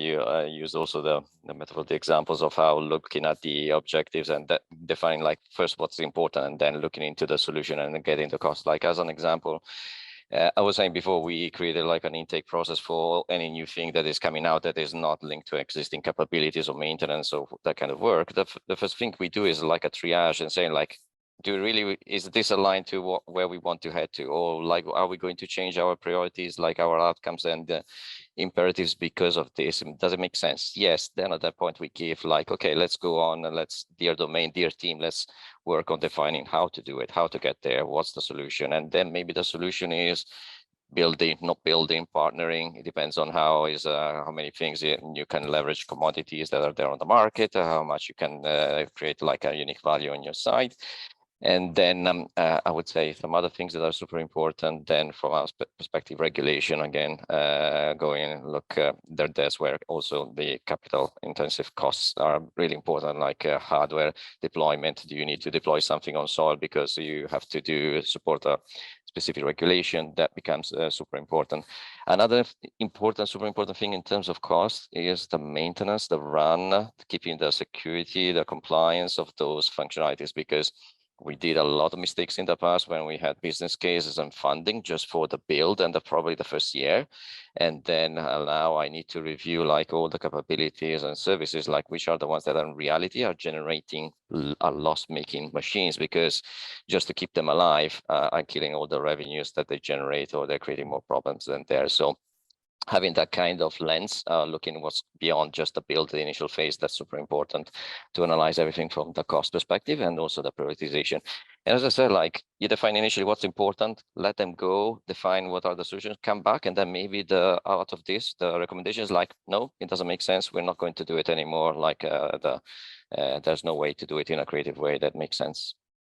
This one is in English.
you used also the metaphor, the examples of how looking at the objectives and defining like first what's important and then looking into the solution and then getting the cost. Like as an example, I was saying before, we created like an intake process for any new thing that is coming out that is not linked to existing capabilities or maintenance or that kind of work. The first thing we do is like a triage and saying like, is this aligned to where we want to head to, or like are we going to change our priorities, like our outcomes and imperatives because of this? Does it make sense? Yes. Then at that point we give like, okay, let's go on and let's, dear domain, dear team, let's work on defining how to do it, how to get there, what's the solution. And then maybe the solution is building, not building, partnering. It depends on how many things you can leverage commodities that are there on the market, how much you can create like a unique value on your side. And then I would say some other things that are super important. Then from our perspective, regulation, again, going and look, there's where also the capital intensive costs are really important, like hardware deployment. Do you need to deploy something on soil because you have to support a specific regulation? That becomes super important. Another super important thing in terms of cost is the maintenance, the run, keeping the security, the compliance of those functionalities, because we did a lot of mistakes in the past when we had business cases and funding just for the build and probably the first year. And then now I need to review like all the capabilities and services, like which are the ones that in reality are generating a loss-making machines, because just to keep them alive, I'm killing all the revenues that they generate, or they're creating more problems than there. So having that kind of lens, looking what's beyond just the build, the initial phase, that's super important to analyze everything from the cost perspective and also the prioritization. And as I said, like you define initially what's important, let them go, define what are the solutions, come back, and then maybe out of this, the recommendation is like, no, it doesn't make sense. We're not going to do it anymore. Like there's no way to do it in a creative way that makes sense.